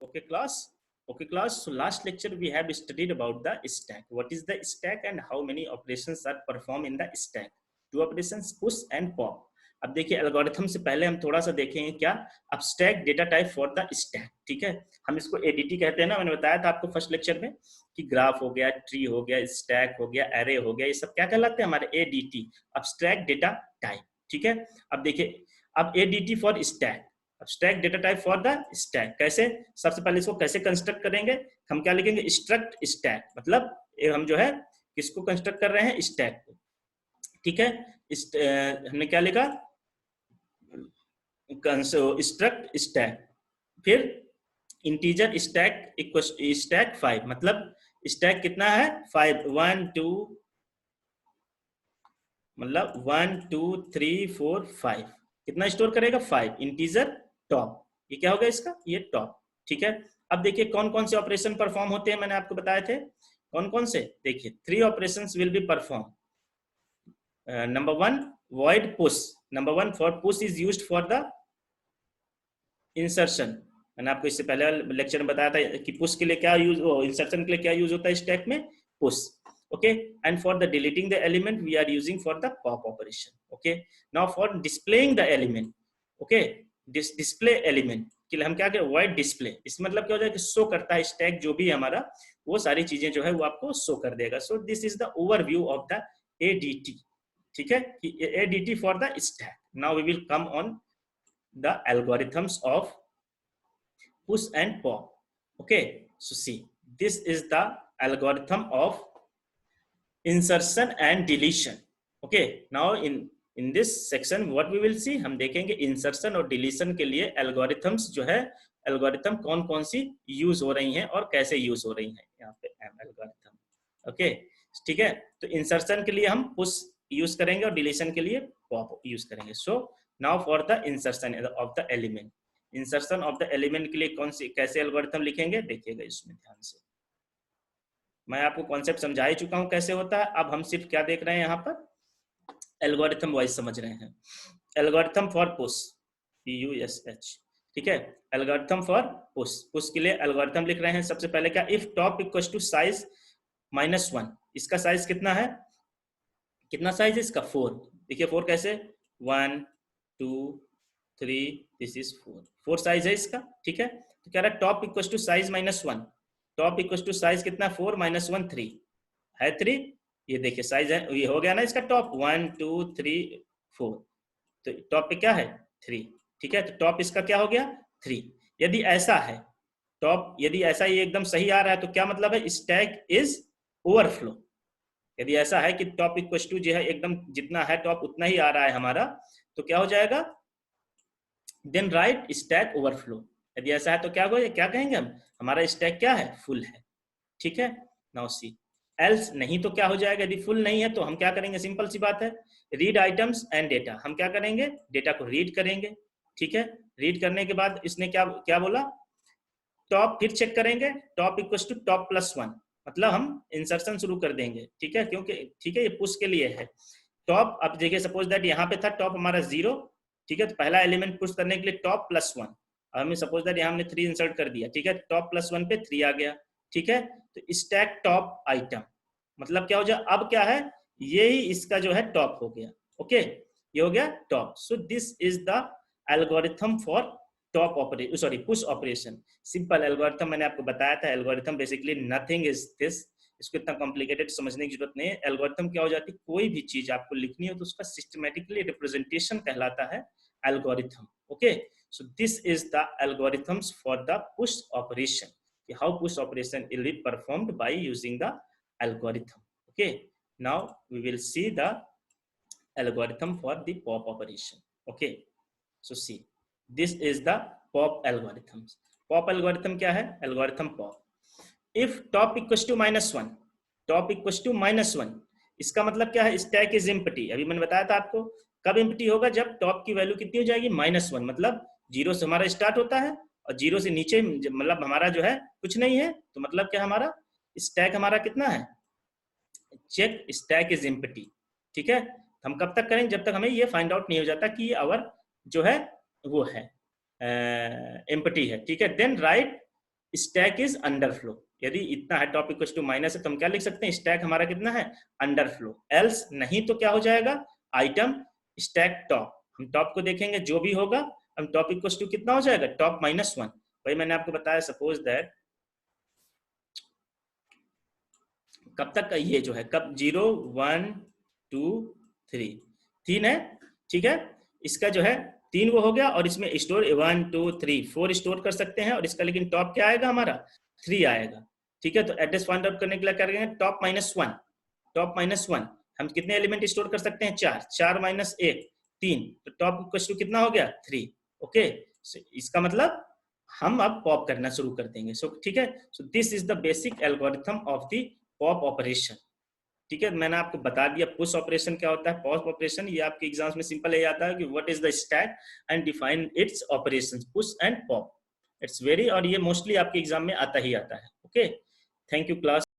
Okay, class. Okay, class. So last lecture we have studied about the stack. What is the stack and how many operations are performed in the stack? Two operations, push and pop. अब देखिए algorithm से पहले हम थोड़ा सा देखेंगे क्या abstract data type for the stack. ठीक है, हम इसको एडीटी कहते हैं ना. मैंने बताया था आपको फर्स्ट लेक्चर में कि ग्राफ हो गया, ट्री हो गया, स्टैक हो गया, एरे हो गया, ये सब क्या कहलाते हैं हमारे एडीटी, abstract डेटा टाइप. ठीक है, अब देखिए अब ADT for stack, abstract data type for the stack. कैसे? सबसे पहले इसको कैसे कंस्ट्रक्ट करेंगे? हम क्या लिखेंगे? Struct stack. मतलब हम जो है किसको कंस्ट्रक्ट कर रहे हैं? स्टैक को. ठीक है, हमने क्या लिखा? Struct stack. फिर इंटीजर स्टैक इक्वल स्टैक 5. मतलब स्टैक कितना है? 5. 1 2 मतलब 1 2 3 4 5. कितना स्टोर करेगा? 5. Integer top. ये क्या होगा इसका? ये टॉप. ठीक है, अब देखिए कौन कौन से ऑपरेशन परफॉर्म होते हैं, मैंने आपको बताए थे कौन कौन से. देखिए 3 operations will be perform. Number 1 void push. Number 1 for push is used for the insertion. मैंने आपको इससे पहले लेक्चर में बताया था कि पुश के लिए क्या यूज, इंसर्शन के लिए क्या यूज होता है स्टैक में? Push. Okay, and for the deleting the element we are using for the pop operation. Okay, now for displaying the element, okay, this display element के लिए हम क्या करें? void display. इसमें मतलब क्या हो जाएगा कि शो करता है स्टैक जो भी हमारा, वो सारी चीजें जो है वो आपको शो कर देगा. so this is the overview of the ADT. ठीक है, कि ADT for the stack. now we will come on the algorithms of push and pop. okay, so see, this is the algorithm of insertion and deletion. okay, now in this section what we will see, हम देखेंगे insertion और deletion के लिए algorithms जो है, algorithm कौन कौन सी use हो रही हैं और कैसे यूज हो रही हैं. यहाँ पे algorithm. okay, ठीक है, तो insertion के लिए हम push यूज करेंगे और deletion के लिए pop यूज करेंगे. so now for the insertion of the element, insertion of the element के लिए कौन सी कैसे algorithm लिखेंगे देखिएगा इसमें ध्यान से. मैं आपको कॉन्सेप्ट समझा ही चुका हूं कैसे होता है. अब हम सिर्फ क्या देख रहे हैं यहाँ पर? एल्गोरिथम वाइज समझ रहे हैं. Algorithm for push, PUSH. ठीक है, एल्गोरिथम फॉर पुश. पुश के लिए एल्गोरिथम लिख रहे हैं. सबसे पहले क्या? If top equal to size -1. इसका साइज कितना है? कितना साइज है इसका? 4. देखिए 4 कैसे? 1 2 3, दिस इज 4. 4 साइज है इसका. ठीक है, तो कह रहा है top equal to size -1. Top equal to size कितना? 4 -1 3 है 3. ये देखिए साइज है, ये हो गया ना इसका टॉप. 1 2 3 4. तो टॉप पे क्या है? 3. ठीक है, तो टॉप इसका क्या हो गया? 3. यदि ऐसा है टॉप, यदि ऐसा ये एकदम सही आ रहा है तो क्या मतलब है? Stack is overflow. यदि ऐसा है कि टॉप इक्वल टू जो है एकदम जितना है टॉप उतना ही आ रहा है हमारा, तो क्या हो जाएगा? Then write stack overflow. यदि ऐसा है तो क्या होगा? क्या कहेंगे हम? हमारा स्टैक क्या है? फुल है. ठीक है, नाउ सी. एल्स नहीं तो क्या हो जाएगा? यदि फुल नहीं है तो हम क्या करेंगे? सिंपल सी बात है, रीड आइटम्स एंड डेटा. हम क्या करेंगे? डेटा को रीड करेंगे. ठीक है, रीड करने के बाद इसने क्या क्या बोला? टॉप. फिर चेक करेंगे टॉप इक्वल टू टॉप +1. मतलब हम इंसर्शन शुरू कर देंगे. ठीक है, क्योंकि ठीक है ये पुश के लिए है. टॉप, अब देखिए सपोज दैट यहाँ पे था टॉप हमारा 0. ठीक है, तो पहला एलिमेंट पुश करने के लिए टॉप +1. हमें सपोज दैट यहाँ हमने 3 इंसर्ट कर दिया. ठीक है, टॉप +1 पे 3 आ गया. ठीक है, तो स्टैक टॉप आइटम मतलब क्या हो जाए? अब क्या है? ये ही इसका जो है टॉप हो गया. ओके, ये हो गया top. So this is the algorithm for top operation, sorry push operation. Simple algorithm मैंने आपको बताया था. Algorithm basically nothing is this. इसको इतना कॉम्प्लिकेटेड समझने की जरूरत नहीं है. एल्गोरिथम क्या हो जाती है? कोई भी चीज आपको लिखनी हो तो उसका सिस्टमैटिकली रिप्रेजेंटेशन कहलाता है algorithm. Okay, so this is the algorithms for the push operation. How push operation will be performed by using the algorithm. Okay, now we will see the algorithm for the pop operation. Okay, so see, this is the pop algorithms. Pop algorithm क्या है? Algorithm pop. If top equals to -1, top equals to -1, इसका मतलब क्या है? Stack is empty. अभी मैंने बताया था आपको कब एम्प्टी होगा? जब टॉप की वैल्यू कितनी हो जाएगी? -1. मतलब 0 से हमारा स्टार्ट होता है और 0 से नीचे मतलब हमारा जो है कुछ नहीं है. तो मतलब क्या हमारा स्टैक हमारा कितना है? Check stack is empty. ठीक है, हम कब तक करेंगे? जब तक हमें ये फाइंड आउट नहीं हो जाता कि आवर जो है वो है एम्प्टी है. ठीक है, then write stack is underflow. यदि इतना है टॉप इक्वल टू माइनस है तो हम क्या लिख सकते हैं, स्टैक हमारा कितना है, अंडरफ्लो। एल्स नहीं तो क्या हो जाएगा, आइटम स्टैक टॉप। हम टॉप को देखेंगे, जो भी होगा हम टॉप इक्वल टू कितना हो जाएगा, टॉप -1। भाई मैंने आपको बताया सपोज दैट कब तक का ये जो है, कब 0 1 2 3 3 है, ठीक है। इसका जो है 3 वो हो गया, और इसमें स्टोर 1 2 3 4 स्टोर कर सकते हैं, और इसका लेकिन टॉप क्या आएगा हमारा, 3 आएगा, ठीक है। तो एड्रेस फाइंड आउट करने के लिए क्या करेंगे, टॉप -1, टॉप -1 हम कितने एलिमेंट स्टोर कर सकते हैं, 4, 4 - 1 3, तो टॉप इक्वल टू कितना हो गया, 3। ओके, इसका मतलब हम अब पॉप करना शुरू कर देंगे। सो ठीक है, so this is the basic algorithm of the pop operation, ठीक है। मैंने आपको बता दिया पुश ऑपरेशन क्या होता है, पॉप ऑपरेशन ये आपके एग्जाम्स में सिंपल है आता है कि what is the stack and define it's operations, push and pop. It's very, और ये मोस्टली आपके एग्जाम में आता ही आता है। Okay, thank you class.